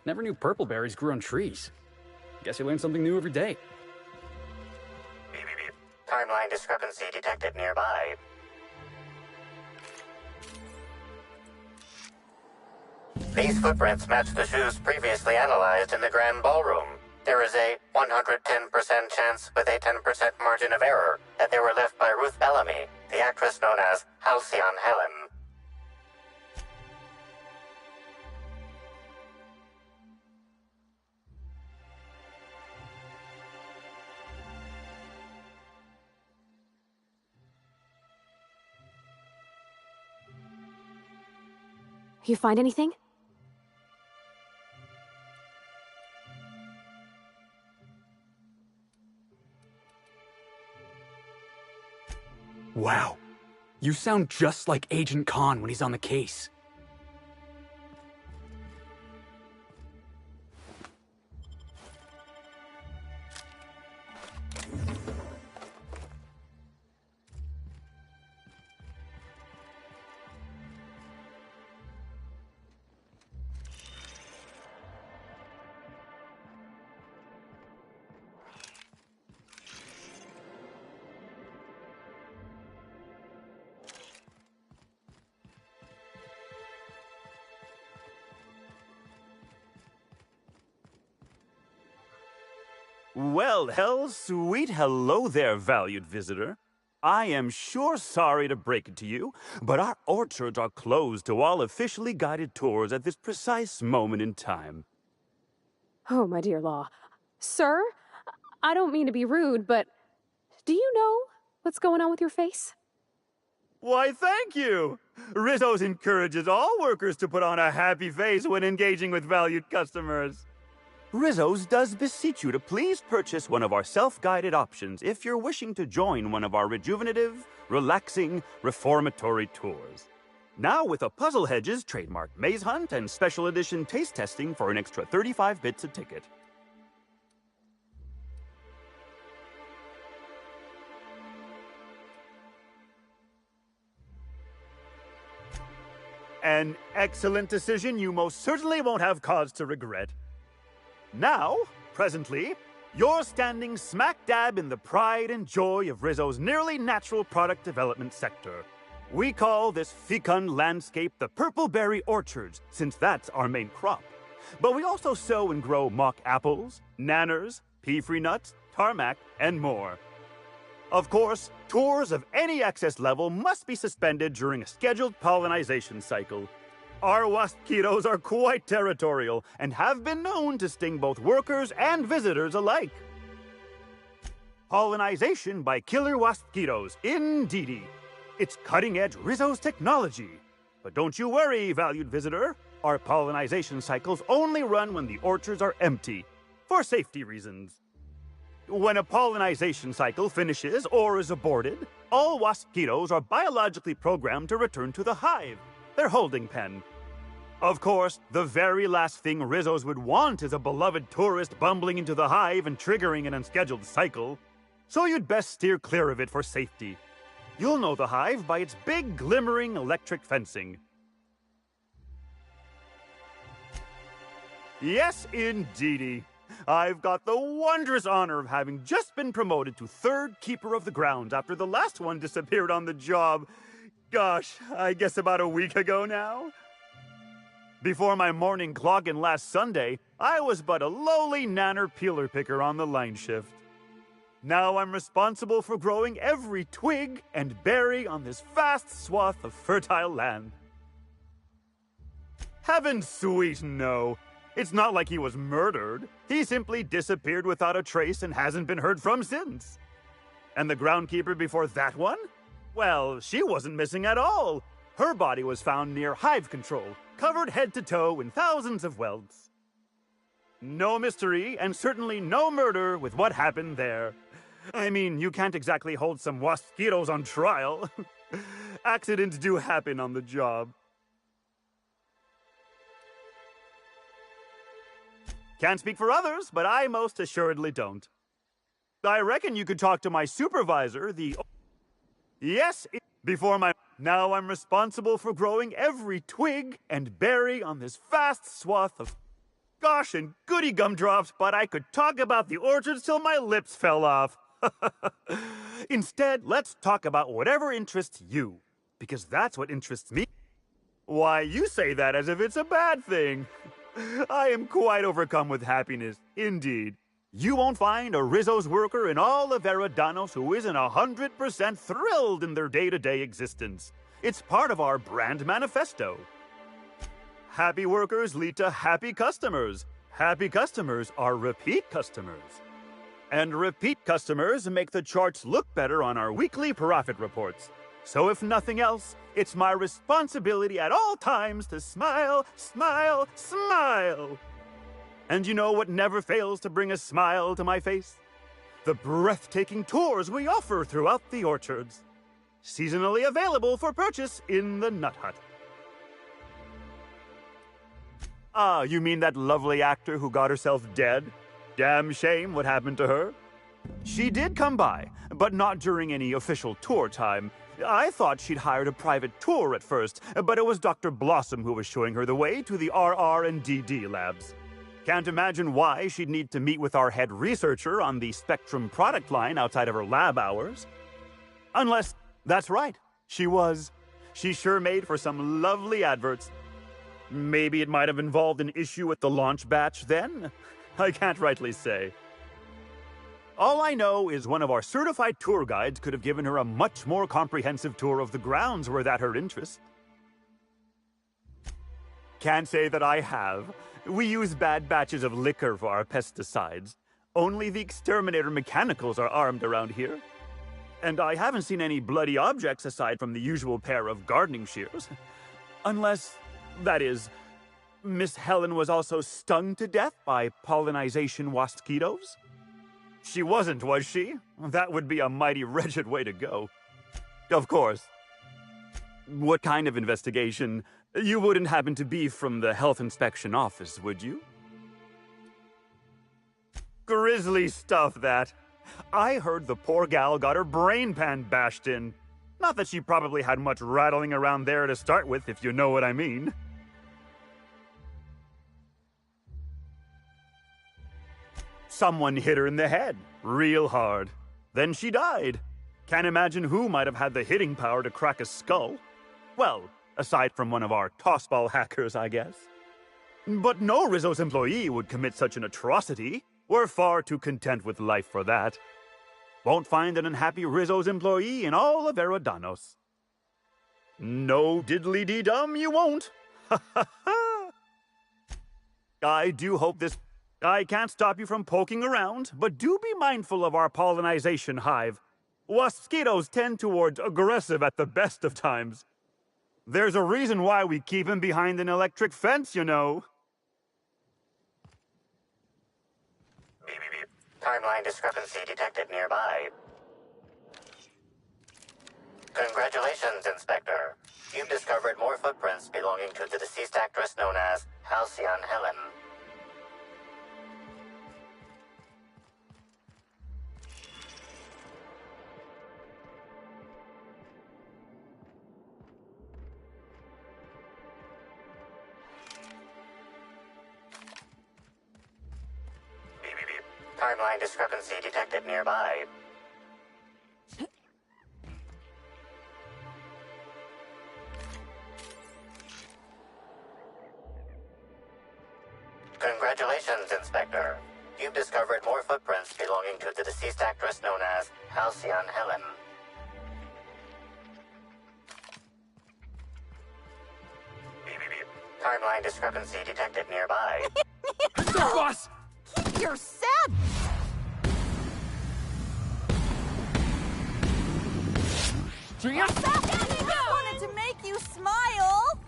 Never knew purple berries grew on trees. Guess you learn something new every day. Beep, beep, beep. Timeline discrepancy detected nearby. These footprints match the shoes previously analyzed in the Grand Ballroom. There is a 110% chance with a 10% margin of error that they were left by Ruth Bellamy, the actress known as Halcyon Helen. You find anything? Wow. You sound just like Agent Khan when he's on the case. Well, sweet hello there, valued visitor. I am sure sorry to break it to you, but our orchards are closed to all officially guided tours at this precise moment in time. Oh, my dear Law. Sir, I don't mean to be rude, but do you know what's going on with your face? Why, thank you! Rizzo's encourages all workers to put on a happy face when engaging with valued customers. Rizzo's does beseech you to please purchase one of our self-guided options if you're wishing to join one of our rejuvenative, relaxing, reformatory tours. Now with a Puzzle Hedges trademark maze hunt and special edition taste testing for an extra 35 bits a ticket. An excellent decision you most certainly won't have cause to regret. Now, presently, you're standing smack dab in the pride and joy of Rizzo's nearly natural product development sector. We call this fecund landscape the Purple Berry Orchards, since that's our main crop. But we also sow and grow mock apples, nanners, pea-free nuts, tarmac, and more. Of course, tours of any access level must be suspended during a scheduled pollinization cycle. Our waspitos are quite territorial and have been known to sting both workers and visitors alike. Pollinization by killer waspitos, indeedy. It's cutting-edge Rizzo's technology. But don't you worry, valued visitor. Our pollinization cycles only run when the orchards are empty, for safety reasons. When a pollinization cycle finishes or is aborted, all waspitos are biologically programmed to return to the hive, their holding pen. Of course, the very last thing Rizzo's would want is a beloved tourist bumbling into the hive and triggering an unscheduled cycle. So you'd best steer clear of it for safety. You'll know the hive by its big, glimmering electric fencing. Yes, indeedy. I've got the wondrous honor of having just been promoted to third keeper of the grounds after the last one disappeared on the job. Gosh, I guess about a week ago now. Before my morning clock-in last Sunday, I was but a lowly nanner peeler picker on the line shift. Now I'm responsible for growing every twig and berry on this vast swath of fertile land. Heaven sweet, no. It's not like he was murdered. He simply disappeared without a trace and hasn't been heard from since. And the groundkeeper before that one? Well, she wasn't missing at all. Her body was found near hive control, covered head to toe in thousands of welts. No mystery, and certainly no murder with what happened there. I mean, you can't exactly hold some waspitos on trial. Accidents do happen on the job. Can't speak for others, but I most assuredly don't. I reckon you could talk to my supervisor, the... Yes, Before my... Now I'm responsible for growing every twig and berry on this vast swath of gosh and goody gumdrops, but I could talk about the orchards till my lips fell off. Instead, let's talk about whatever interests you, because that's what interests me. Why, you say that as if it's a bad thing. I am quite overcome with happiness, indeed. You won't find a Rizzo's worker in all of Eridanos who isn't 100% thrilled in their day-to-day existence. It's part of our brand manifesto. Happy workers lead to happy customers. Happy customers are repeat customers. And repeat customers make the charts look better on our weekly profit reports. So if nothing else, it's my responsibility at all times to smile, smile, smile. And you know what never fails to bring a smile to my face? The breathtaking tours we offer throughout the orchards. Seasonally available for purchase in the Nut Hut. Ah, you mean that lovely actor who got herself dead? Damn shame what happened to her. She did come by, but not during any official tour time. I thought she'd hired a private tour at first, but it was Dr. Blossom who was showing her the way to the RR and DD labs. Can't imagine why she'd need to meet with our head researcher on the Spectrum product line outside of her lab hours. Unless, that's right, she was. She sure made for some lovely adverts. Maybe it might have involved an issue with the launch batch then? I can't rightly say. All I know is one of our certified tour guides could have given her a much more comprehensive tour of the grounds were that her interest. Can't say that I have. We use bad batches of liquor for our pesticides. Only the exterminator mechanicals are armed around here. And I haven't seen any bloody objects aside from the usual pair of gardening shears. Unless, that is, Miss Helen was also stung to death by pollinization mosquitoes? She wasn't, was she? That would be a mighty wretched way to go. Of course. What kind of investigation? You wouldn't happen to be from the health inspection office, would you? Grisly stuff, that. I heard the poor gal got her brain pan bashed in. Not that she probably had much rattling around there to start with, if you know what I mean. Someone hit her in the head, real hard. Then she died. Can't imagine who might have had the hitting power to crack a skull. Well, aside from one of our tossball hackers, I guess. But no Rizzo's employee would commit such an atrocity. We're far too content with life for that. Won't find an unhappy Rizzo's employee in all of Eridanos. No diddly-dee-dum, you won't. Ha ha ha! I do hope this... I can't stop you from poking around, but do be mindful of our pollinization hive. Mosquitoes tend towards aggressive at the best of times. There's a reason why we keep him behind an electric fence, you know. Beep, beep, beep. Timeline discrepancy detected nearby. Congratulations, Inspector. You've discovered more footprints belonging to the deceased actress known as Halcyon Helen. Timeline discrepancy detected nearby. Congratulations, Inspector. You've discovered more footprints belonging to the deceased actress known as Halcyon Helen. Beep, beep, beep. Timeline discrepancy detected nearby. Boss! You're sad! Gia? I wanted to make you smile!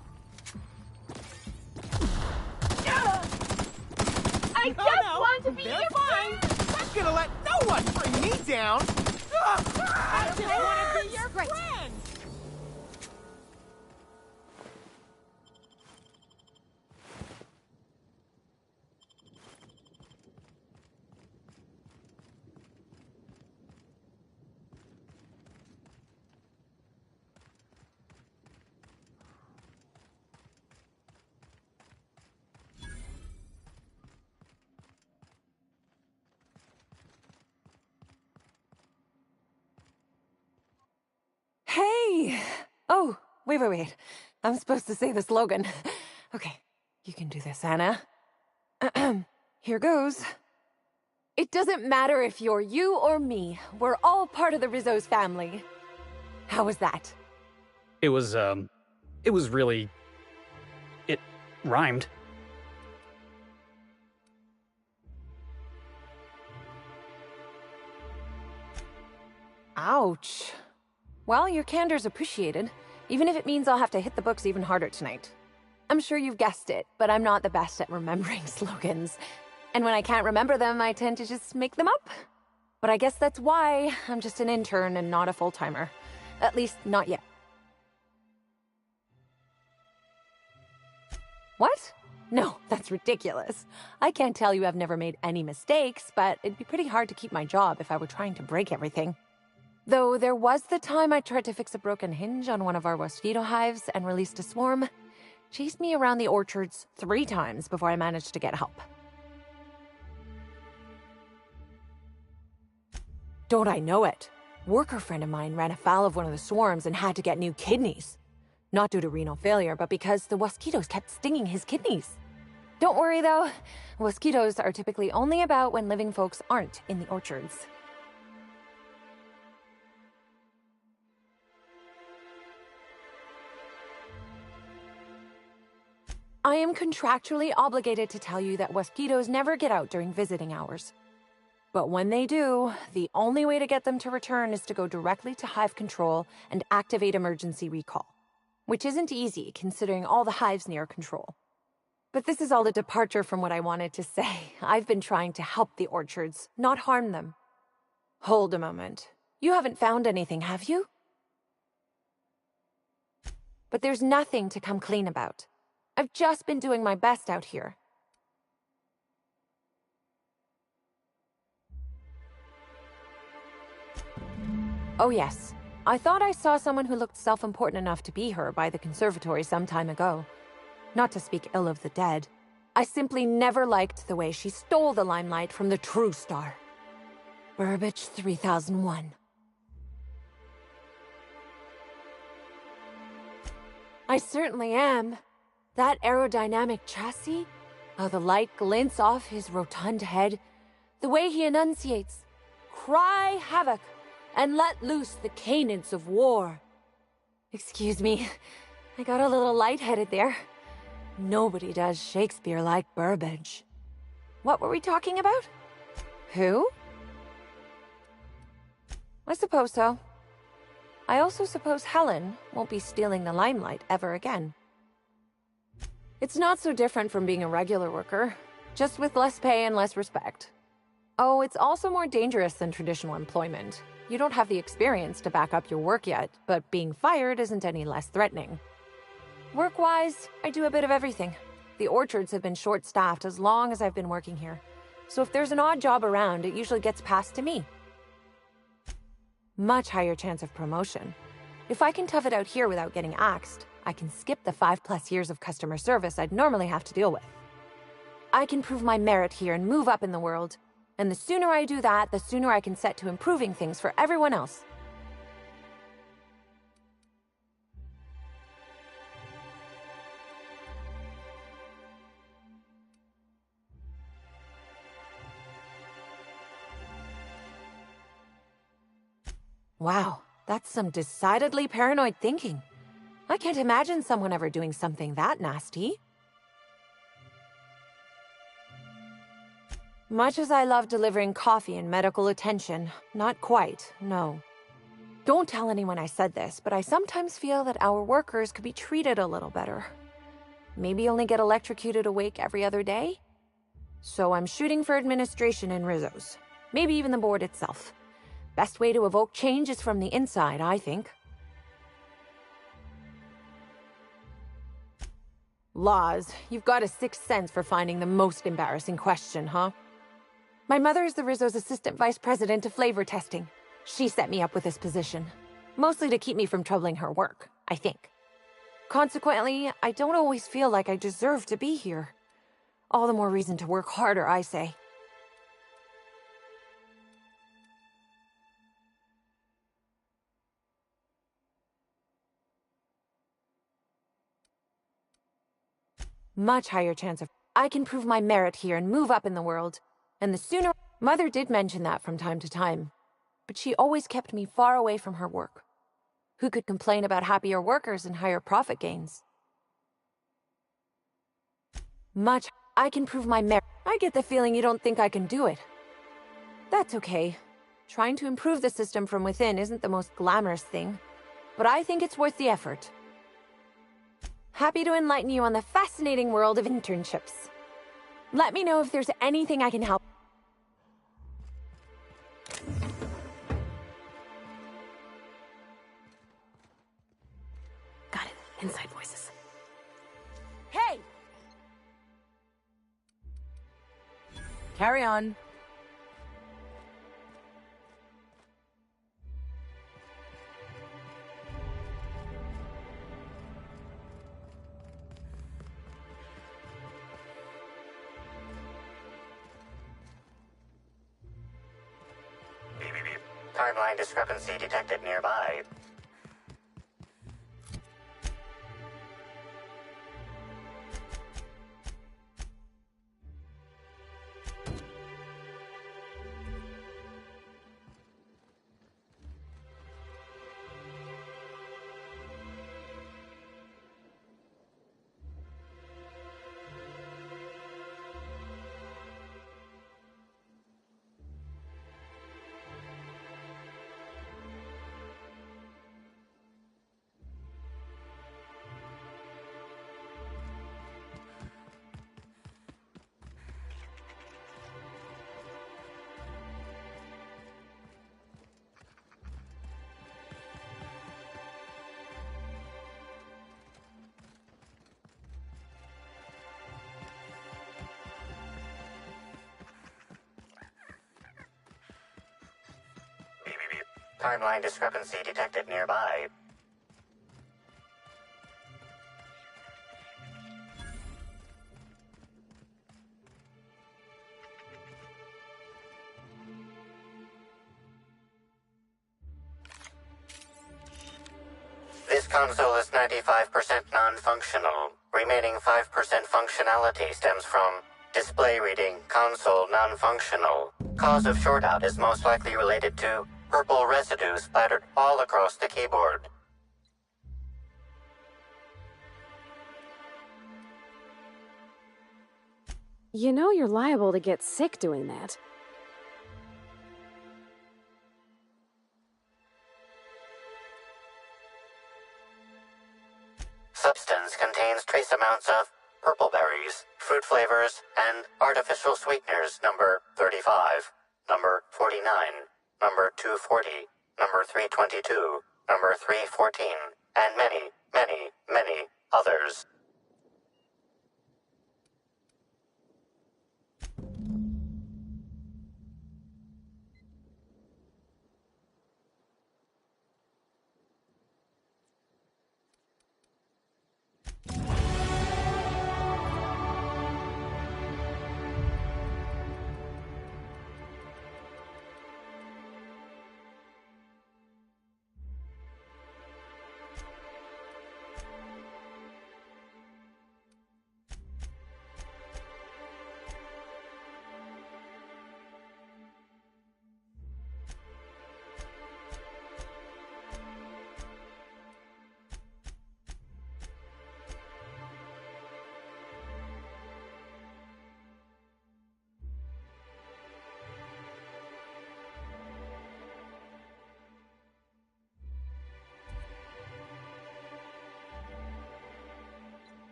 I just want to be your fine. friend! I'm gonna let no one bring me down! I just want to be your Great. friend! wait. I'm supposed to say the slogan. Okay, you can do this, Anna. Here goes. It doesn't matter if you're you or me. We're all part of the Rizzo's family. How was that? It was really... It rhymed. Ouch. Well, your candor's appreciated, even if it means I'll have to hit the books even harder tonight. I'm sure you've guessed it, but I'm not the best at remembering slogans. And when I can't remember them, I tend to just make them up. But I guess that's why I'm just an intern and not a full-timer. At least, not yet. What? No, that's ridiculous. I can't tell you I've never made any mistakes, but it'd be pretty hard to keep my job if I were trying to break everything. Though there was the time I tried to fix a broken hinge on one of our mosquito hives and released a swarm. Chased me around the orchards 3 times before I managed to get help. Don't I know it? Worker friend of mine ran afoul of one of the swarms and had to get new kidneys. Not due to renal failure, but because the mosquitoes kept stinging his kidneys. Don't worry though, mosquitoes are typically only about when living folks aren't in the orchards. I am contractually obligated to tell you that mosquitoes never get out during visiting hours. But when they do, the only way to get them to return is to go directly to hive control and activate emergency recall. Which isn't easy, considering all the hives near control. But this is all a departure from what I wanted to say. I've been trying to help the orchards, not harm them. Hold a moment. You haven't found anything, have you? But there's nothing to come clean about. I've just been doing my best out here. Oh yes, I thought I saw someone who looked self-important enough to be her by the conservatory some time ago. Not to speak ill of the dead. I simply never liked the way she stole the limelight from the true star. Burbage 3001. I certainly am. That aerodynamic chassis, how the light glints off his rotund head, the way he enunciates, "Cry havoc, and let loose the canids of war." Excuse me, I got a little lightheaded there. Nobody does Shakespeare like Burbage. What were we talking about? Who? I suppose so. I also suppose Helen won't be stealing the limelight ever again. It's not so different from being a regular worker, just with less pay and less respect. Oh, it's also more dangerous than traditional employment. You don't have the experience to back up your work yet, but being fired isn't any less threatening. Work-wise, I do a bit of everything. The orchards have been short-staffed as long as I've been working here, so if there's an odd job around, it usually gets passed to me. Much higher chance of promotion. If I can tough it out here without getting axed, I can skip the 5+ years of customer service I'd normally have to deal with. I can prove my merit here and move up in the world. And the sooner I do that, the sooner I can set to improving things for everyone else. Wow, that's some decidedly paranoid thinking. I can't imagine someone ever doing something that nasty. Much as I love delivering coffee and medical attention, not quite, no. Don't tell anyone I said this, but I sometimes feel that our workers could be treated a little better. Maybe only get electrocuted awake every other day? So I'm shooting for administration in Rizzo's. Maybe even the board itself. Best way to evoke change is from the inside, I think. Laws, you've got a sixth sense for finding the most embarrassing question, huh? My mother is the Rizzo's assistant vice president of flavor testing. She set me up with this position. Mostly to keep me from troubling her work, I think. Consequently, I don't always feel like I deserve to be here. All the more reason to work harder, I say. Much higher chance of... I can prove my merit here and move up in the world. And the sooner... Mother did mention that from time to time. But she always kept me far away from her work. Who could complain about happier workers and higher profit gains? Much... I can prove my merit. I get the feeling you don't think I can do it. That's okay. Trying to improve the system from within isn't the most glamorous thing, but I think it's worth the effort. Happy to enlighten you on the fascinating world of internships. Let me know if there's anything I can help. Got it. Inside voices. Hey! Carry on. Timeline discrepancy detected nearby. Timeline discrepancy detected nearby. This console is 95% non-functional. Remaining 5% functionality stems from display reading console non-functional. Cause of shortout is most likely related to purple residue splattered all across the keyboard. You know you're liable to get sick doing that. Substance contains trace amounts of purple berries, fruit flavors, and artificial sweeteners number 35, number 49, number 240, number 322, number 314, and many, many, many others.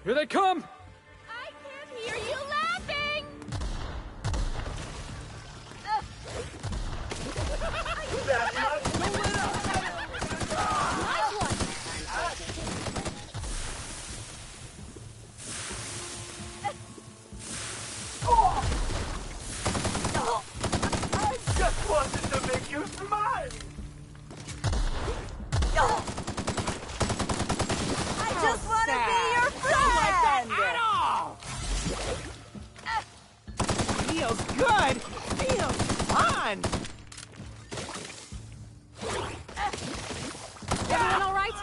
Here they come! I can't hear you laughing! I just wanted to make you smile! I just want to be your friend! At all! Feels good! Feels fun! Everyone all right?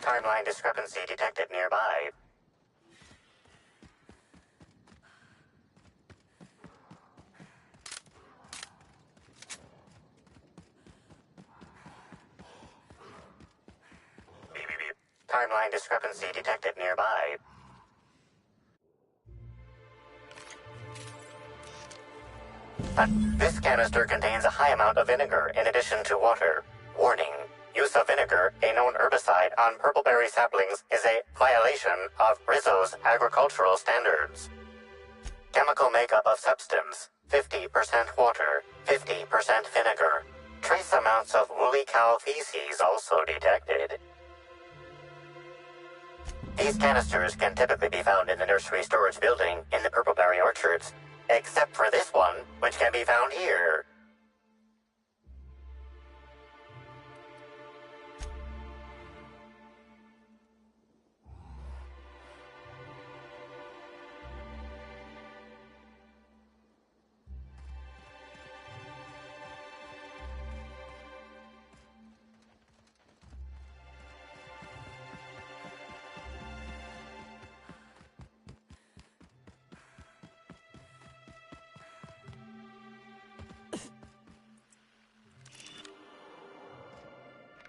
Timeline discrepancy detected nearby. Timeline discrepancy detected nearby. This canister contains a high amount of vinegar in addition to water. Warning. Use of vinegar, a known herbicide, on purpleberry saplings is a violation of Rizzo's agricultural standards. Chemical makeup of substance, 50% water, 50% vinegar. Trace amounts of woolly cow feces also detected. These canisters can typically be found in the nursery storage building in the purpleberry orchards, except for this one, which can be found here.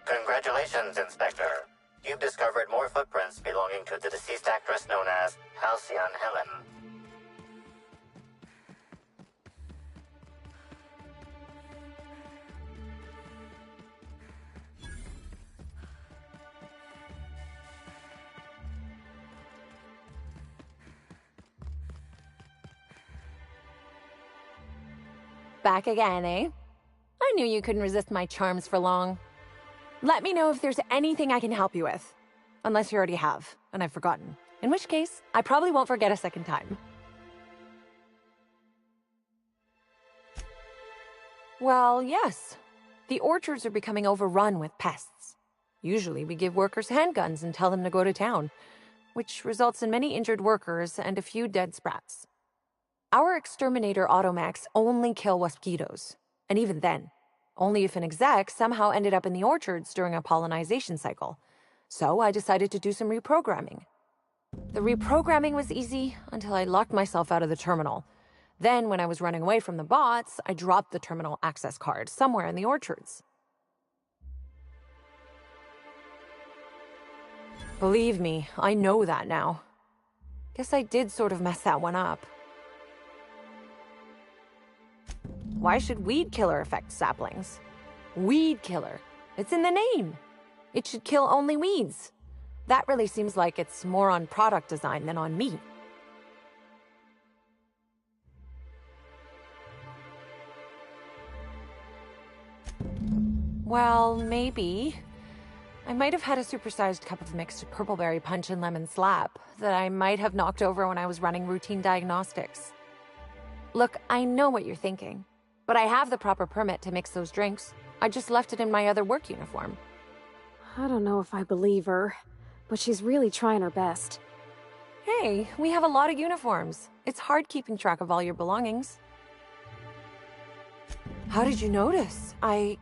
Congratulations, Inspector. You've discovered more footprints belonging to the deceased actress known as Halcyon Helen. Back again, eh? I knew you couldn't resist my charms for long. Let me know if there's anything I can help you with. Unless you already have, and I've forgotten. In which case, I probably won't forget a second time. Well, yes. The orchards are becoming overrun with pests. Usually we give workers handguns and tell them to go to town, which results in many injured workers and a few dead sprats. Our exterminator Automax only kill mosquitoes, and even then, only if an exec somehow ended up in the orchards during a pollinization cycle. So I decided to do some reprogramming. The reprogramming was easy until I locked myself out of the terminal. Then, when I was running away from the bots, I dropped the terminal access card somewhere in the orchards. Believe me, I know that now. Guess I did sort of mess that one up. Why should Weed Killer affect saplings? Weed Killer. It's in the name. It should kill only weeds. That really seems like it's more on product design than on me. Well, maybe. I might have had a supersized cup of mixed purpleberry punch and lemon slap that I might have knocked over when I was running routine diagnostics. Look, I know what you're thinking. But I have the proper permit to mix those drinks. I just left it in my other work uniform. I don't know if I believe her, but she's really trying her best. Hey, we have a lot of uniforms. It's hard keeping track of all your belongings. How did you notice? The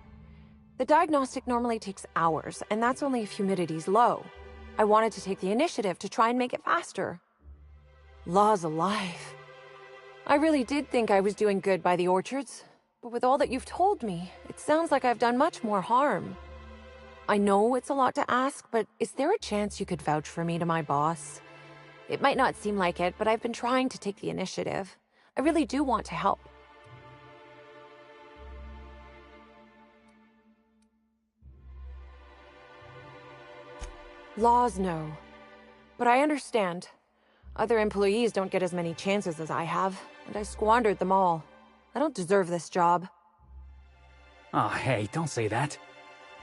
diagnostic normally takes hours, and that's only if humidity's low. I wanted to take the initiative to try and make it faster. Law's alive. I really did think I was doing good by the orchards. But with all that you've told me, it It sounds like I've done much more harm. I know it's a lot to ask, but is there a chance you could vouch for me to my boss? It might not seem like it, but I've been trying to take the initiative. I really do want to help. Laws, no. But I understand. Other employees don't get as many chances as I have, and I squandered them all. I don't deserve this job. Aw, hey, don't say that.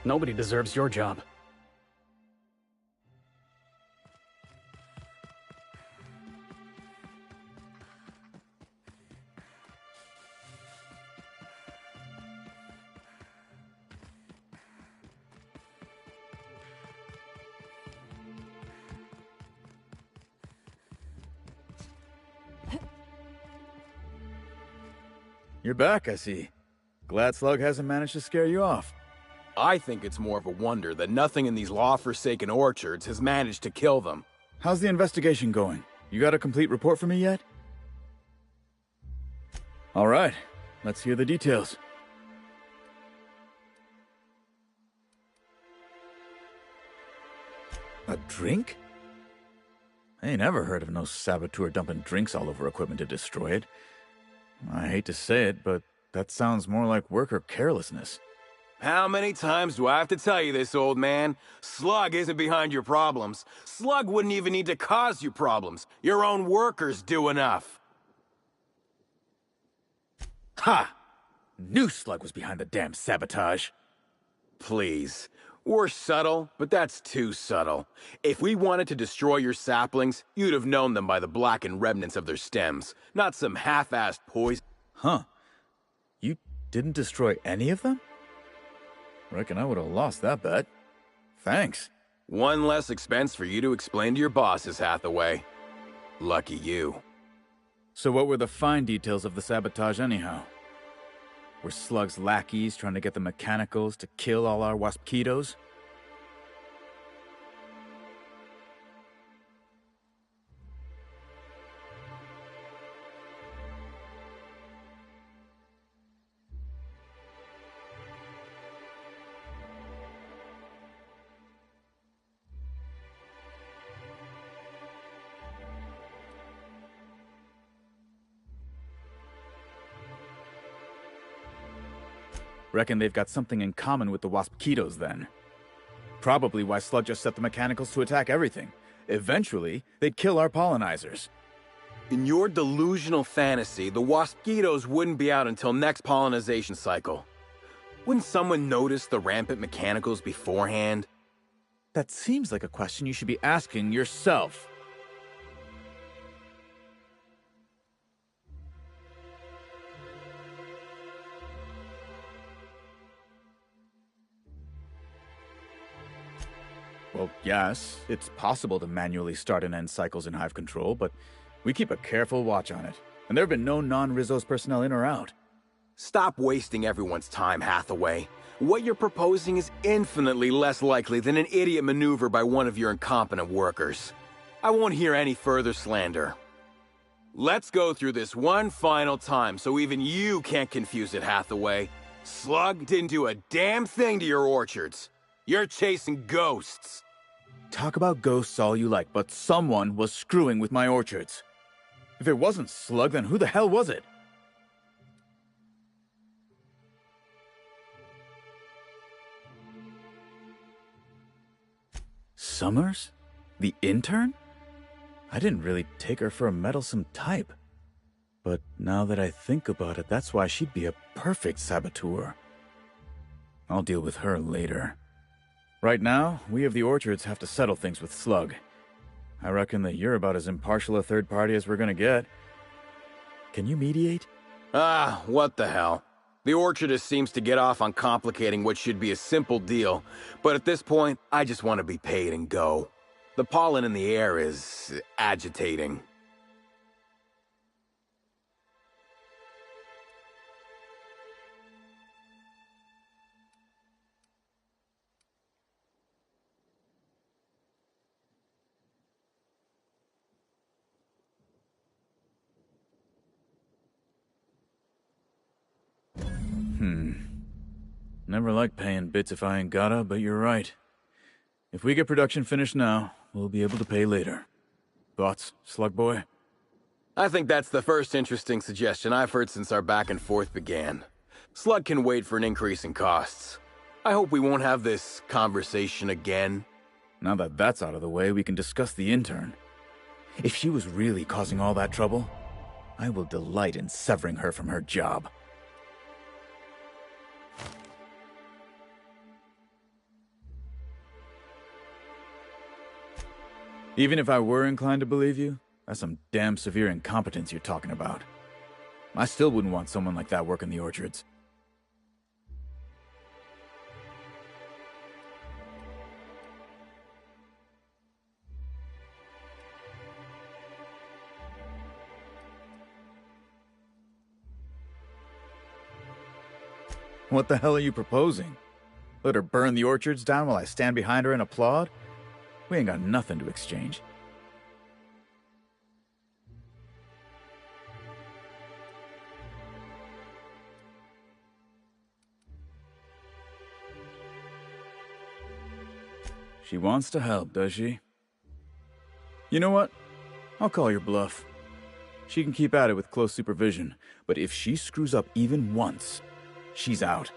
Nobody deserves your job. You're back, I see. Glad Slug hasn't managed to scare you off. I think it's more of a wonder that nothing in these law-forsaken orchards has managed to kill them. How's the investigation going? You got a complete report for me yet? All right, let's hear the details. A drink? I ain't ever heard of no saboteur dumping drinks all over equipment to destroy it. I hate to say it, but that sounds more like worker carelessness. How many times do I have to tell you this, old man? Slug isn't behind your problems. Slug wouldn't even need to cause you problems. Your own workers do enough. Ha! Knew Slug was behind the damn sabotage. Please. We're subtle, but that's too subtle. If we wanted to destroy your saplings, you'd have known them by the blackened remnants of their stems, not some half-assed poison. Huh. You didn't destroy any of them? Reckon I would have lost that bet. Thanks. One less expense for you to explain to your bosses, Hathaway. Lucky you. So what were the fine details of the sabotage anyhow? Were Slug's lackeys trying to get the mechanicals to kill all our Waspkitos? Reckon they've got something in common with the Waspkitos then. Probably why Slug just set the mechanicals to attack everything. Eventually, they'd kill our pollinizers. In your delusional fantasy, the Waspkitos wouldn't be out until next pollinization cycle. Wouldn't someone notice the rampant mechanicals beforehand? That seems like a question you should be asking yourself. Well, yes, it's possible to manually start and end cycles in Hive Control, but we keep a careful watch on it. And there have been no non-Rizzo's personnel in or out. Stop wasting everyone's time, Hathaway. What you're proposing is infinitely less likely than an idiot maneuver by one of your incompetent workers. I won't hear any further slander. Let's go through this one final time so even you can't confuse it, Hathaway. Slug didn't do a damn thing to your orchards. You're chasing ghosts. Talk about ghosts all you like, but someone was screwing with my orchards. If it wasn't Slug, then who the hell was it? Summers? The intern? I didn't really take her for a meddlesome type. But now that I think about it, that's why she'd be a perfect saboteur. I'll deal with her later. Right now, we of the orchards have to settle things with Slug. I reckon that you're about as impartial a third party as we're gonna get. Can you mediate? Ah, what the hell. The orchardist seems to get off on complicating what should be a simple deal, but at this point, I just want to be paid and go. The pollen in the air is agitating. Never like paying bits if I ain't gotta, but you're right. If we get production finished now, we'll be able to pay later. Thoughts, Slug Boy? I think that's the first interesting suggestion I've heard since our back and forth began. Slug can wait for an increase in costs. I hope we won't have this conversation again. Now that that's out of the way, we can discuss the intern. If she was really causing all that trouble, I will delight in severing her from her job. Even if I were inclined to believe you, that's some damn severe incompetence you're talking about. I still wouldn't want someone like that working the orchards. What the hell are you proposing? Let her burn the orchards down while I stand behind her and applaud? We ain't got nothing to exchange. She wants to help, does she? You know what? I'll call your bluff. She can keep at it with close supervision, but if she screws up even once, she's out.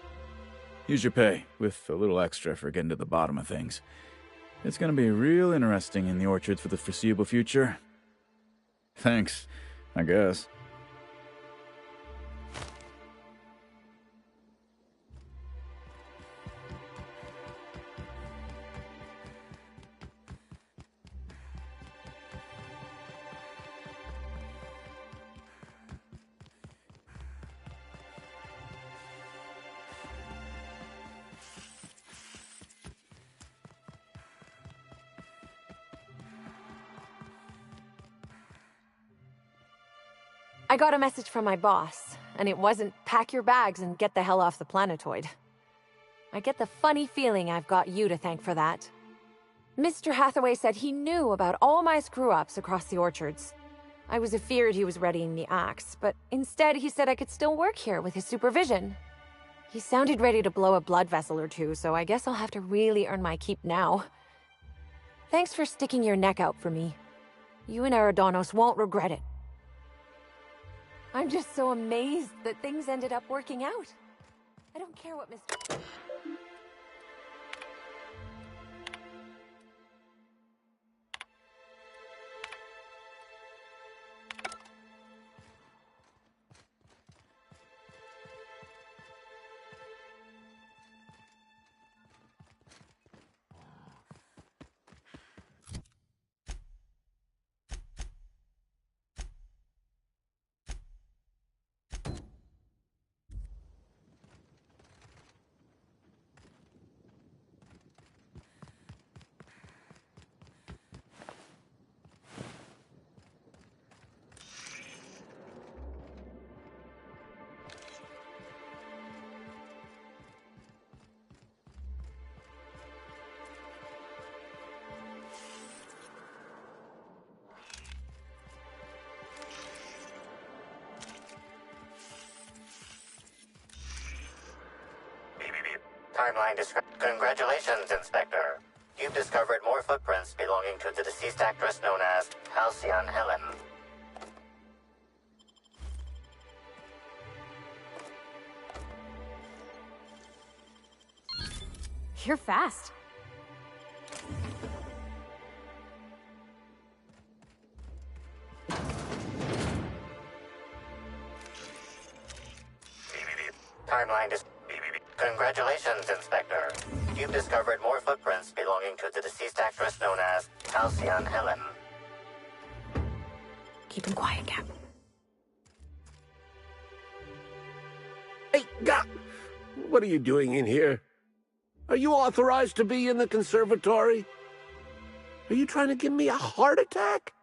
Here's your pay, with a little extra for getting to the bottom of things. It's gonna be real interesting in the orchards for the foreseeable future. Thanks, I guess. I got a message from my boss, and it wasn't pack your bags and get the hell off the planetoid. I get the funny feeling I've got you to thank for that. Mr. Hathaway said he knew about all my screw-ups across the orchards. I was afeared he was readying the axe, but instead he said I could still work here with his supervision. He sounded ready to blow a blood vessel or two, so I guess I'll have to really earn my keep now. Thanks for sticking your neck out for me. You and Eridanos won't regret it. I'm just so amazed that things ended up working out. I don't care what Mr. Timeline Congratulations, Inspector. You've discovered more footprints belonging to the deceased actress known as Halcyon Helen. You're fast. Timeline Congratulations, Inspector. You've discovered more footprints belonging to the deceased actress known as Halcyon Helen. Keep him quiet, Cap. Hey, what are you doing in here? Are you authorized to be in the conservatory? Are you trying to give me a heart attack?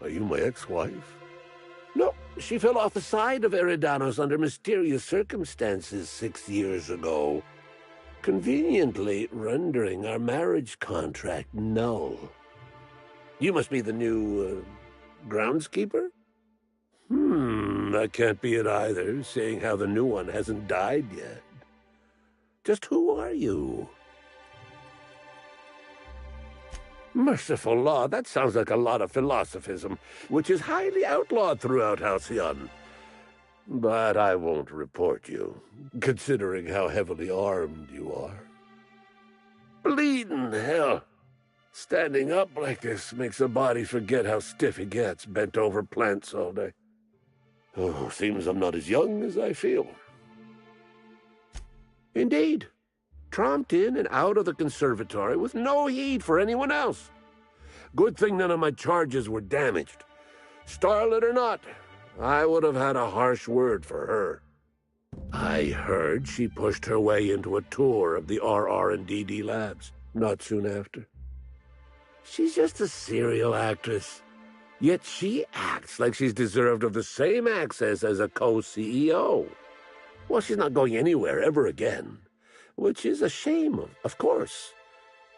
Are you my ex-wife? No, she fell off the side of Eridanos under mysterious circumstances 6 years ago, conveniently rendering our marriage contract null. You must be the new, groundskeeper? That can't be it either, seeing how the new one hasn't died yet. Just who are you? Merciful law, that sounds like a lot of philosophism, which is highly outlawed throughout Halcyon. But I won't report you, considering how heavily armed you are. Bleeding hell. Standing up like this makes a body forget how stiff he gets, bent over plants all day. Oh, seems I'm not as young as I feel. Indeed. Tromped in and out of the conservatory with no heed for anyone else. Good thing none of my charges were damaged. Starlet or not, I would have had a harsh word for her. I heard she pushed her way into a tour of the RR&DD labs not soon after. She's just a serial actress. Yet she acts like she's deserved of the same access as a co-CEO. Well, she's not going anywhere ever again. Which is a shame, of course.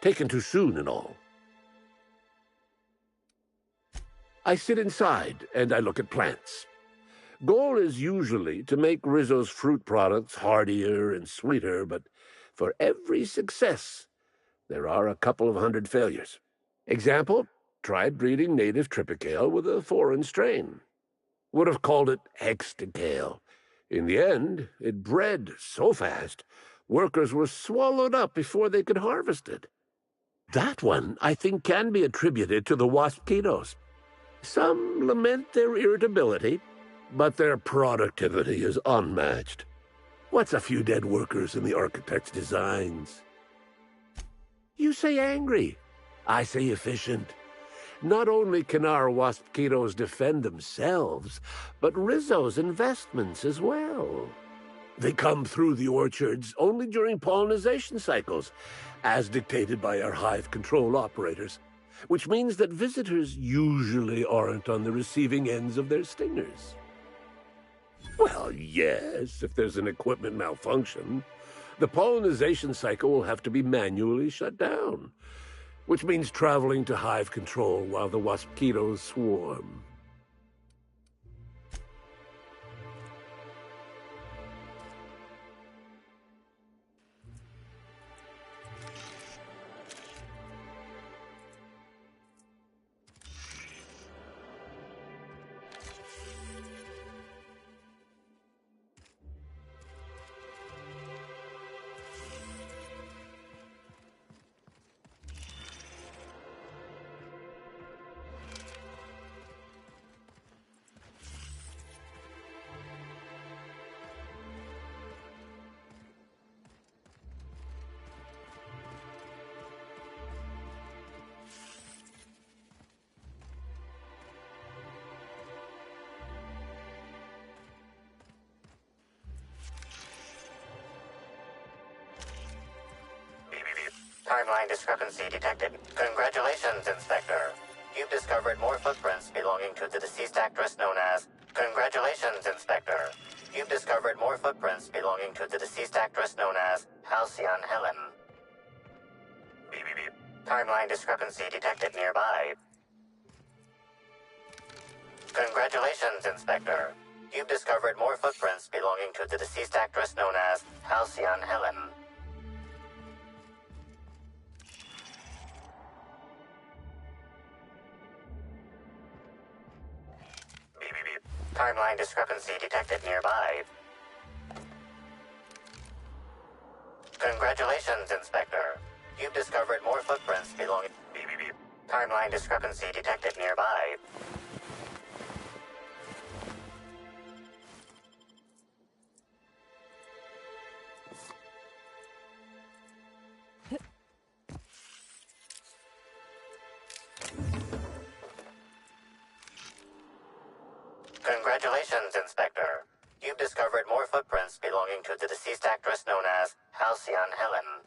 Taken too soon and all. I sit inside and I look at plants. Goal is usually to make Rizzo's fruit products hardier and sweeter, but for every success, there are a couple of hundred failures. Example, tried breeding native Tripicale with a foreign strain. Would have called it Hexticale. In the end, it bred so fast, workers were swallowed up before they could harvest it. That one, I think, can be attributed to the Waspitos. Some lament their irritability, but their productivity is unmatched. What's a few dead workers in the architect's designs? You say angry. I say efficient. Not only can our Waspitos defend themselves, but Rizzo's investments as well. They come through the orchards only during pollination cycles, as dictated by our hive control operators, which means that visitors usually aren't on the receiving ends of their stingers. Well, yes, if there's an equipment malfunction, the pollination cycle will have to be manually shut down, which means traveling to hive control while the Waspitos swarm. Timeline discrepancy detected. Congratulations, Inspector. You've discovered more footprints belonging to the deceased actress known as... Congratulations, Inspector. You've discovered more footprints belonging to the deceased actress known as Halcyon Helen. Timeline discrepancy detected nearby. Congratulations, Inspector. You've discovered more footprints belonging to the deceased actress known as Halcyon Helen. Timeline discrepancy detected nearby. Congratulations, Inspector. You've discovered more footprints belonging... Timeline discrepancy detected nearby. Congratulations, Inspector. You've discovered more footprints belonging to the deceased actress known as Halcyon Helen.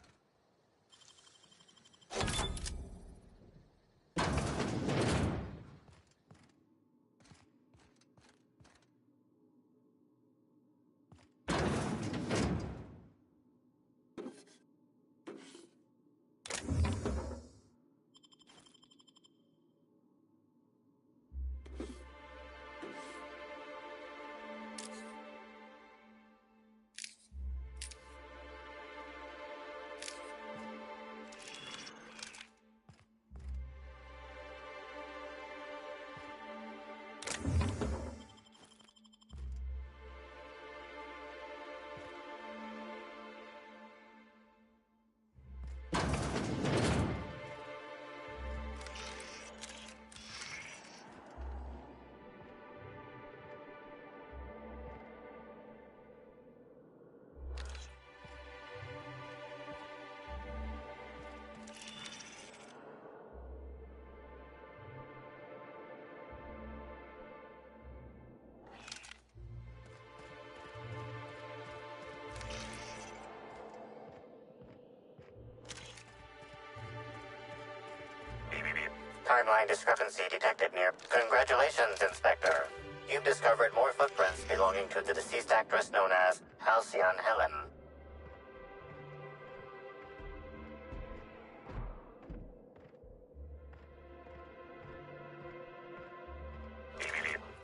Timeline discrepancy detected near... Congratulations, Inspector. You've discovered more footprints belonging to the deceased actress known as Halcyon Helen.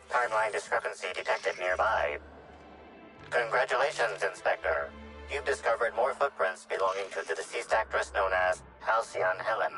Timeline discrepancy detected nearby. Congratulations, Inspector. You've discovered more footprints belonging to the deceased actress known as Halcyon Helen.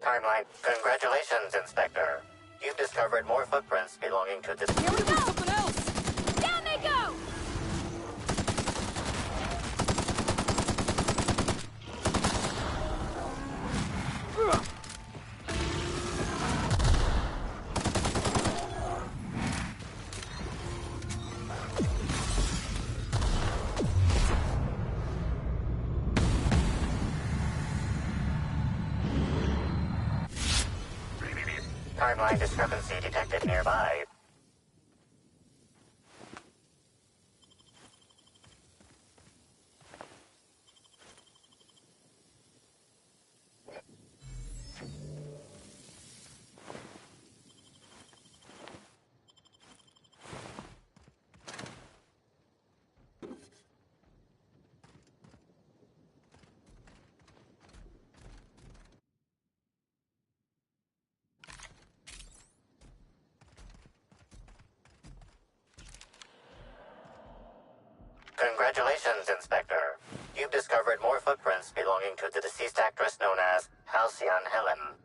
Timeline. Congratulations, Inspector. You've discovered more footprints belonging to the... Here we go! Something else! Down they go! Timeline discrepancy detected nearby. Congratulations, Inspector. You've discovered more footprints belonging to the deceased actress known as Halcyon Helen.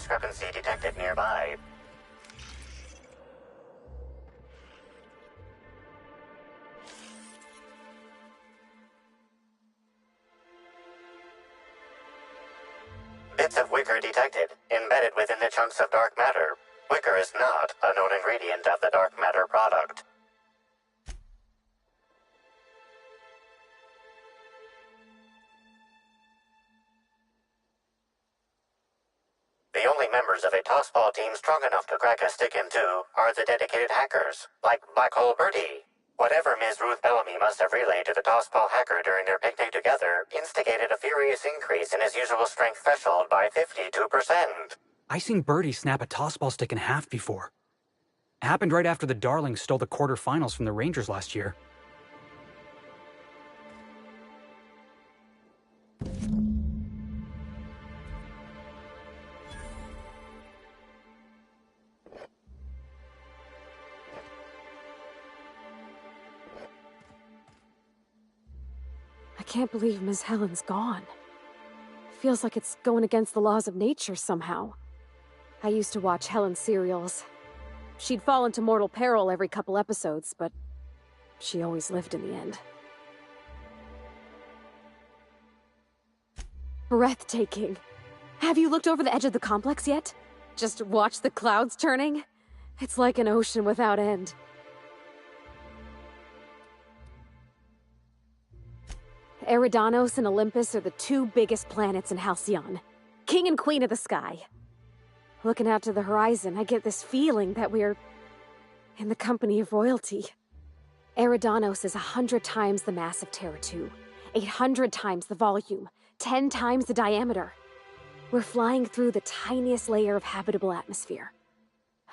discrepancy detected nearby. Bits of wicker detected, embedded within the chunks of dark matter. Wicker is not a known ingredient of the dark matter product. The only members of a tossball team strong enough to crack a stick in two are the dedicated hackers, like Black Hole Birdie. Whatever Ms. Ruth Bellamy must have relayed to the tossball hacker during their picnic together instigated a furious increase in his usual strength threshold by 52%. I seen Birdie snap a tossball stick in half before. It happened right after the Darlings stole the quarterfinals from the Rangers last year. I can't believe Miss Helen's gone. Feels like it's going against the laws of nature somehow. I used to watch Helen's serials. She'd fall into mortal peril every couple episodes, but she always lived in the end. Breathtaking. Have you looked over the edge of the complex yet? Just watch the clouds turning? It's like an ocean without end. Eridanos and Olympus are the two biggest planets in Halcyon. King and Queen of the sky. Looking out to the horizon, I get this feeling that we're in the company of royalty. Eridanos is 100 times the mass of Terra 2, 800 times the volume, 10 times the diameter. We're flying through the tiniest layer of habitable atmosphere.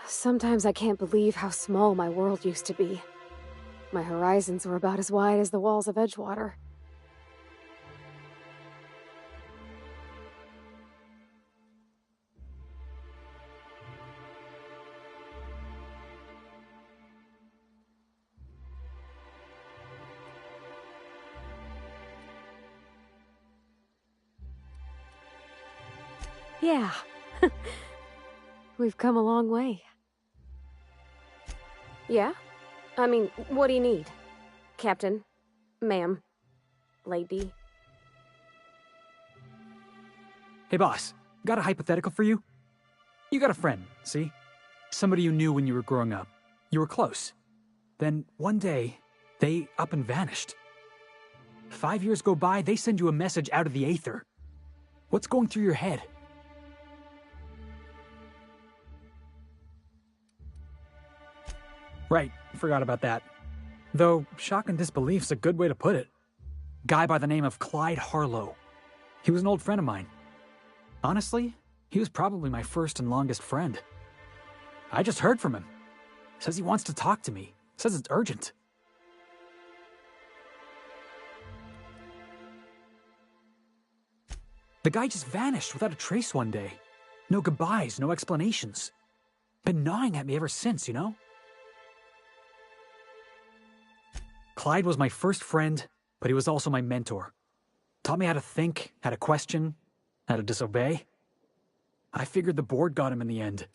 Sometimes I can't believe how small my world used to be. My horizons were about as wide as the walls of Edgewater. Yeah. We've come a long way. Yeah? I mean, what do you need? Captain? Ma'am? Lady? Hey boss, got a hypothetical for you? You got a friend, see? Somebody you knew when you were growing up. You were close. Then one day, they up and vanished. 5 years go by, they send you a message out of the aether. What's going through your head? Right, forgot about that. Though, shock and disbelief's a good way to put it. Guy by the name of Clyde Harlow. He was an old friend of mine. Honestly, he was probably my first and longest friend. I just heard from him. Says he wants to talk to me. Says it's urgent. The guy just vanished without a trace one day. No goodbyes, no explanations. Been gnawing at me ever since, you know? Clyde was my first friend, but he was also my mentor. Taught me how to think, how to question, how to disobey. I figured the board got him in the end.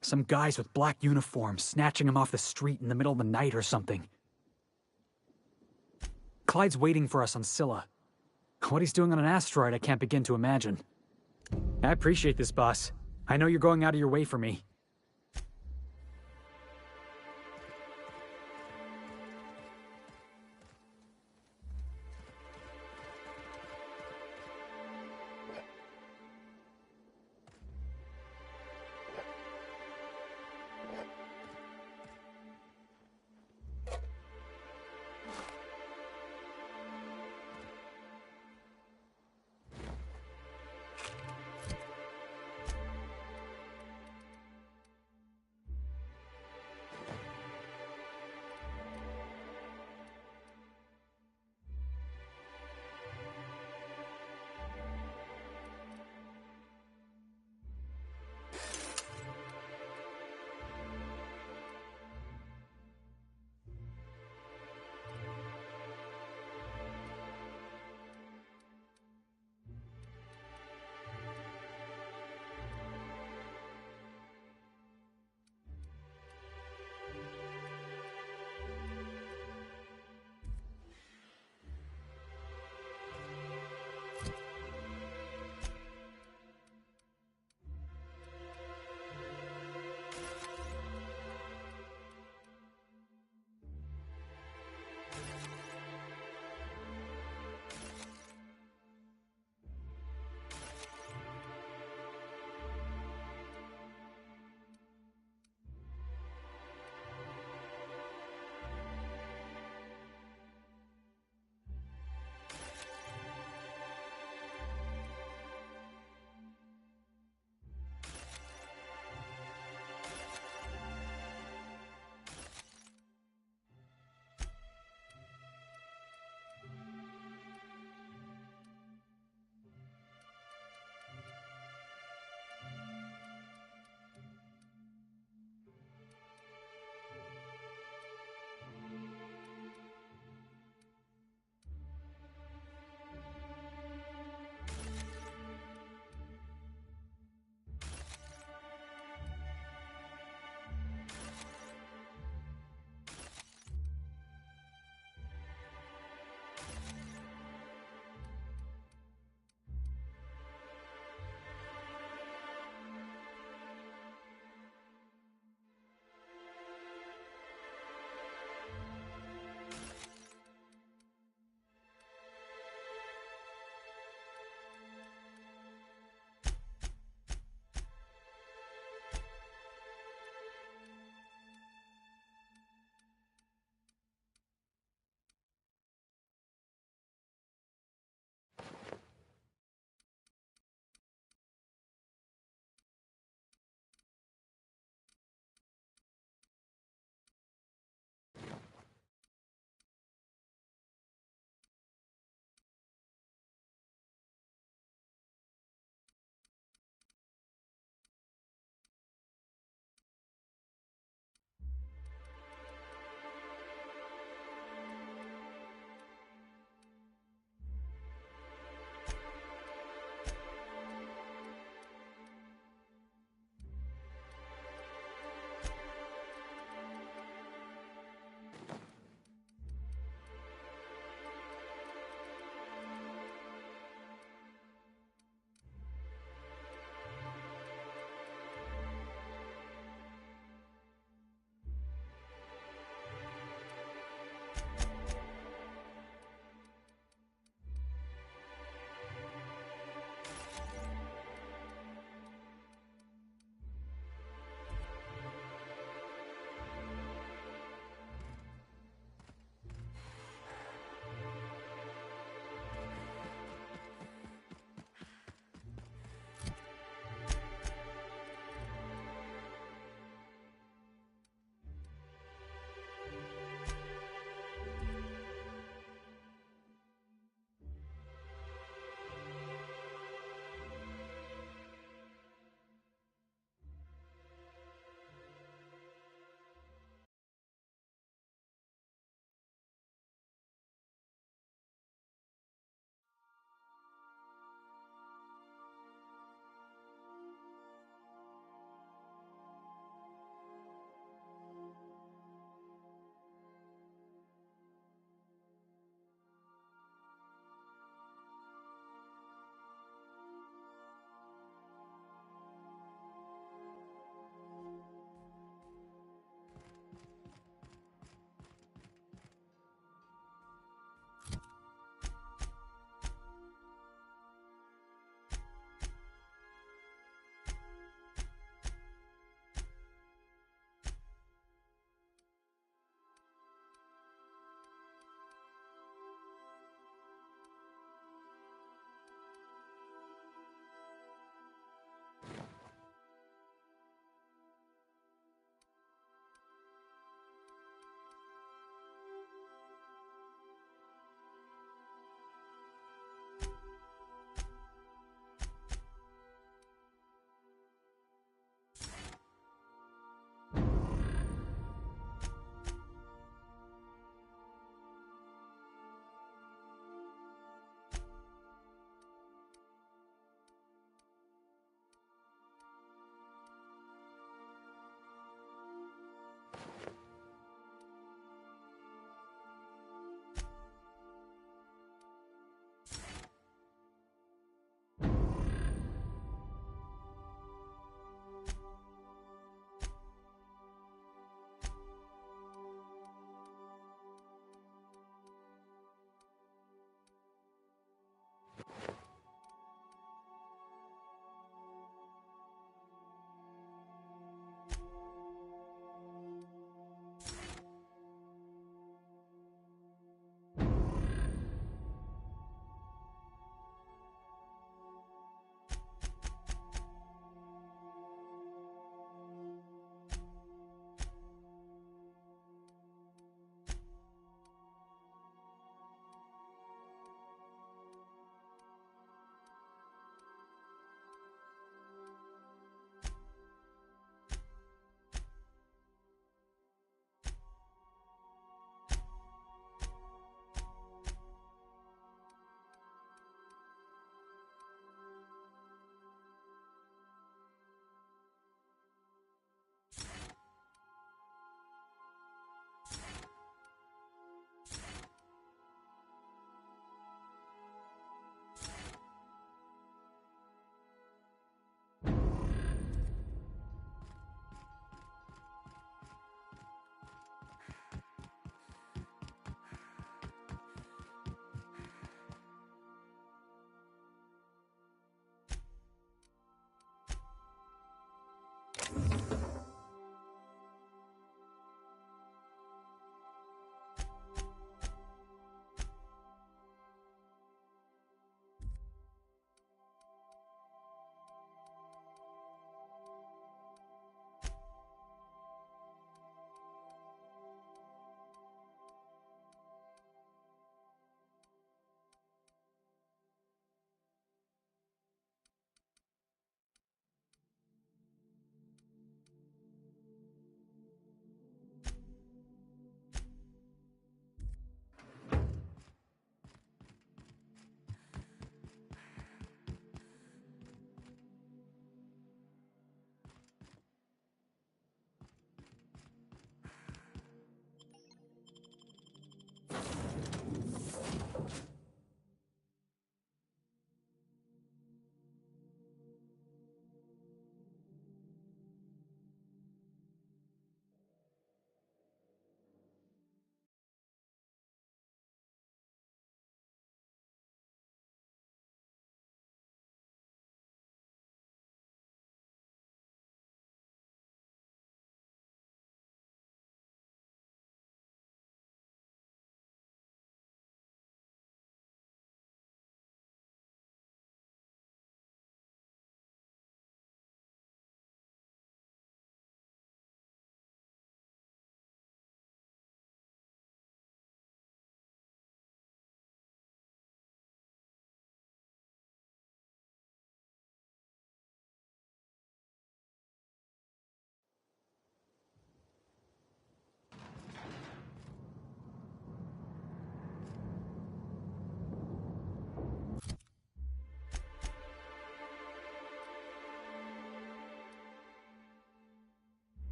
Some guys with black uniforms snatching him off the street in the middle of the night or something. Clyde's waiting for us on Scylla. What he's doing on an asteroid I can't begin to imagine. I appreciate this, boss. I know you're going out of your way for me.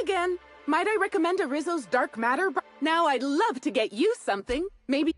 again. Might I recommend a Rizzo's Dark Matter? Now I'd love to get you something. Maybe...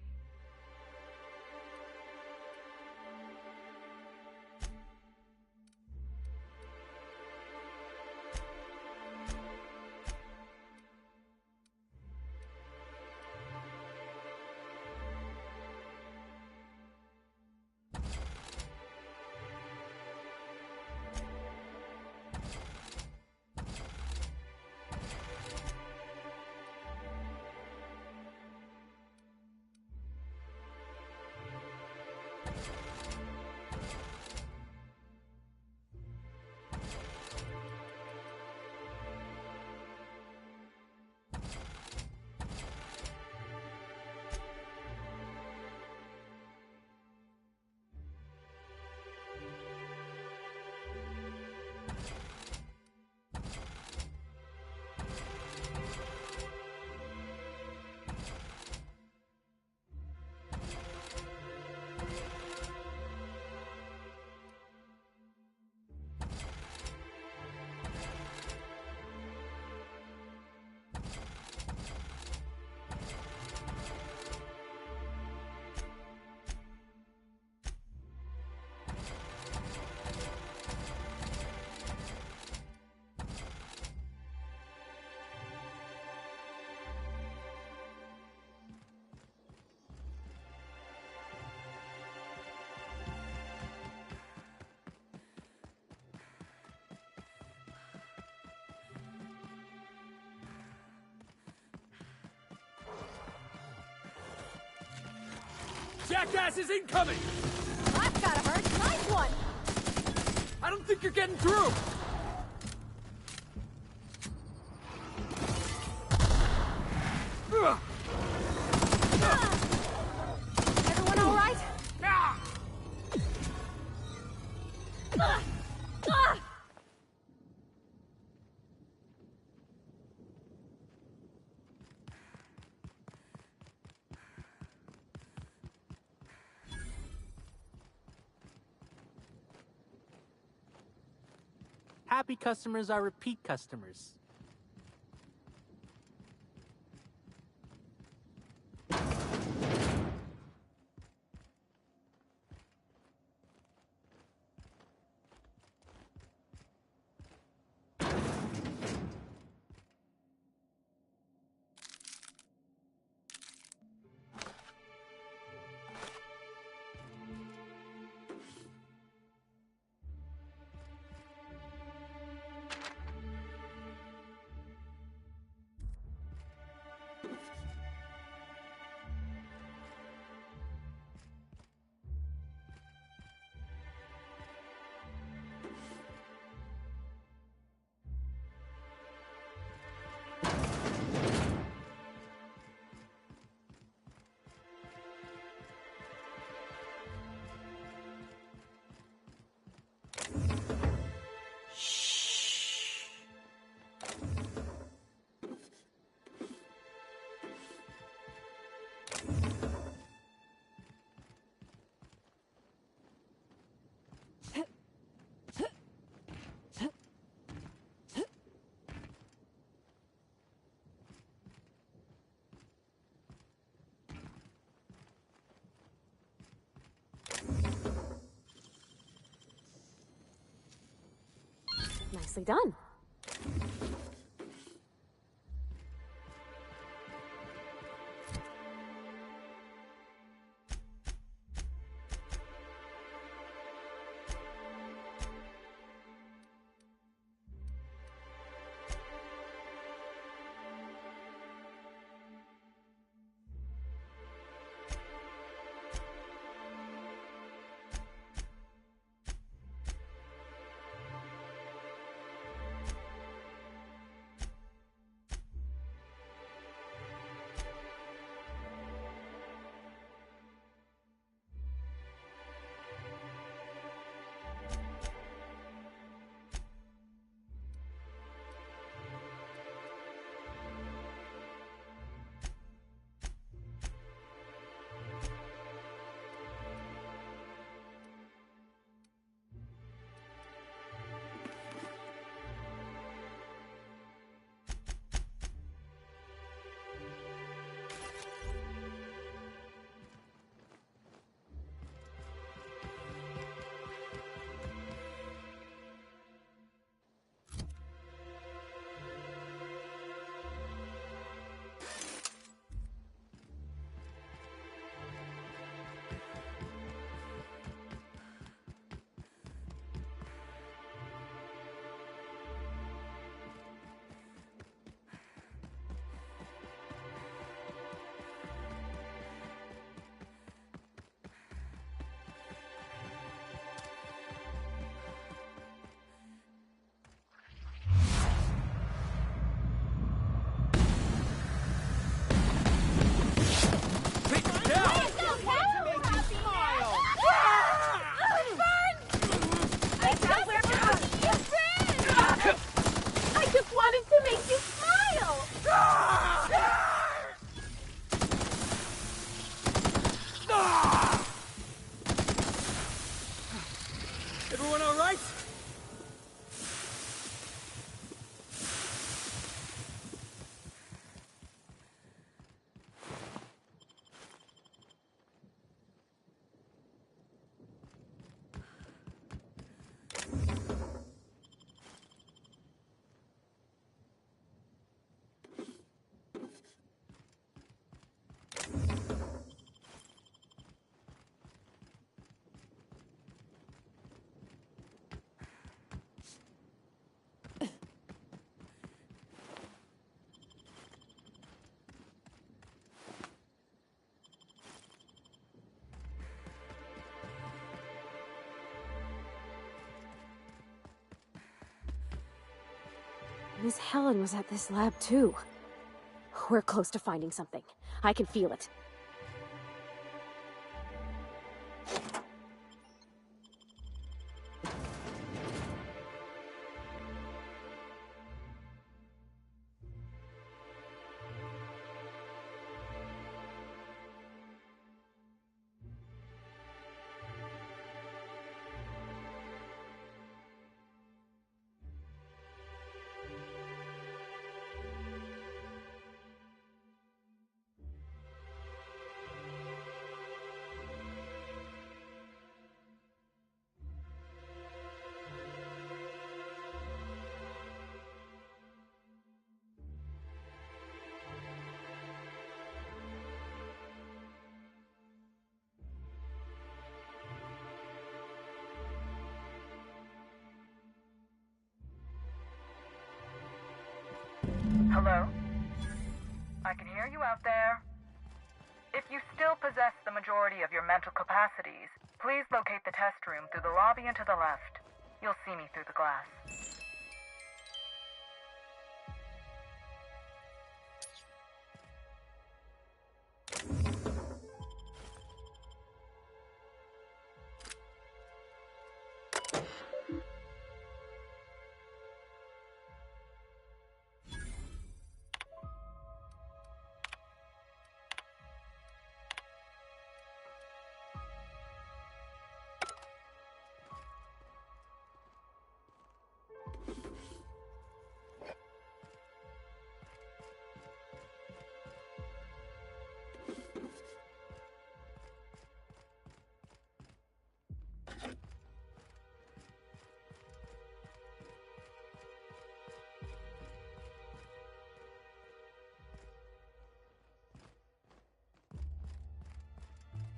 Jackass is incoming! I've got a hurt. Nice one! I don't think you're getting through! Everyone all right? Happy customers are repeat customers. Nicely done. Miss Helen was at this lab too. We're close to finding something. I can feel it. Hello? I can hear you out there. If you still possess the majority of your mental capacities, please locate the test room through the lobby and to the left. You'll see me through the glass.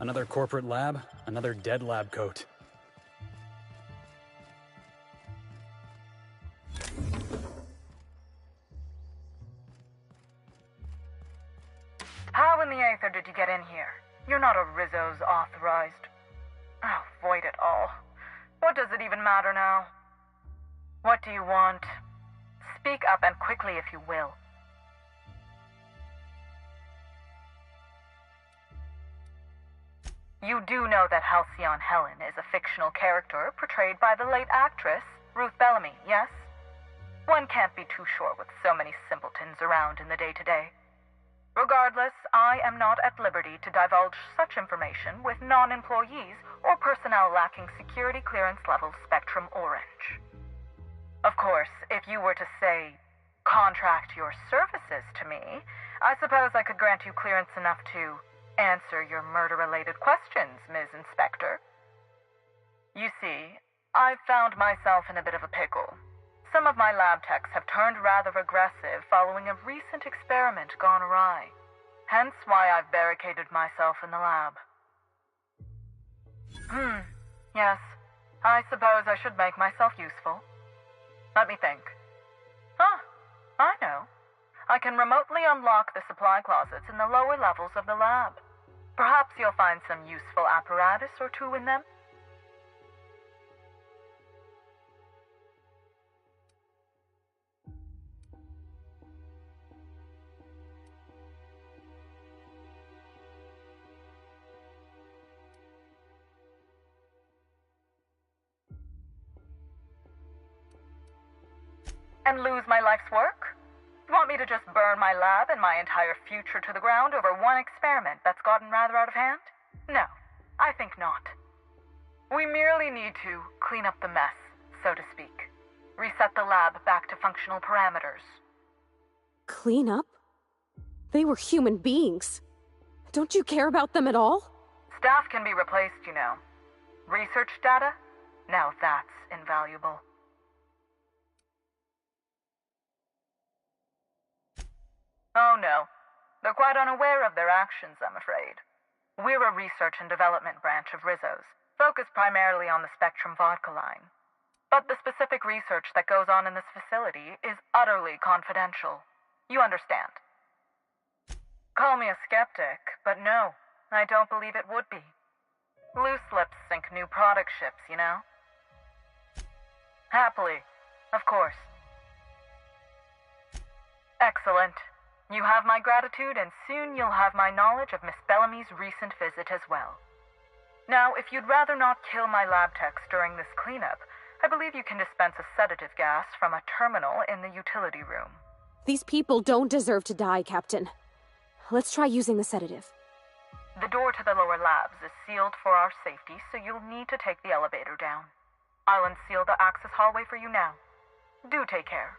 Another corporate lab, another dead lab coat. How in the Aether did you get in here? You're not a Rizzo's authorized. Oh, void it all. What does it even matter now? What do you want? Speak up and quickly if you will. You do know that Halcyon Helen is a fictional character portrayed by the late actress, Ruth Bellamy, yes? One can't be too sure with so many simpletons around in the day-to-day. Regardless, I am not at liberty to divulge such information with non-employees or personnel lacking security clearance level Spectrum Orange. Of course, if you were to say, contract your services to me, I suppose I could grant you clearance enough to answer your murder-related questions, Ms. Inspector. You see, I've found myself in a bit of a pickle. Some of my lab techs have turned rather aggressive following a recent experiment gone awry. Hence why I've barricaded myself in the lab. Yes. I suppose I should make myself useful. Let me think. I know. I can remotely unlock the supply closets in the lower levels of the lab. Perhaps you'll find some useful apparatus or two in them. And lose my life's work? You want me to just burn my lab and my entire future to the ground over one experiment that's gotten rather out of hand? No, I think not. We merely need to clean up the mess, so to speak. Reset the lab back to functional parameters. Clean up? They were human beings. Don't you care about them at all? Staff can be replaced, you know. Research data? Now that's invaluable. Oh no, they're quite unaware of their actions, I'm afraid. We're a research and development branch of Rizzo's, focused primarily on the Spectrum vodka line. But the specific research that goes on in this facility is utterly confidential. You understand? Call me a skeptic, but no, I don't believe it would be. Loose lips sink new product ships, you know? Happily, of course. Excellent. You have my gratitude, and soon you'll have my knowledge of Miss Bellamy's recent visit as well. Now, if you'd rather not kill my lab techs during this cleanup, I believe you can dispense a sedative gas from a terminal in the utility room. These people don't deserve to die, Captain. Let's try using the sedative. The door to the lower labs is sealed for our safety, so you'll need to take the elevator down. I'll unseal the access hallway for you now. Do take care.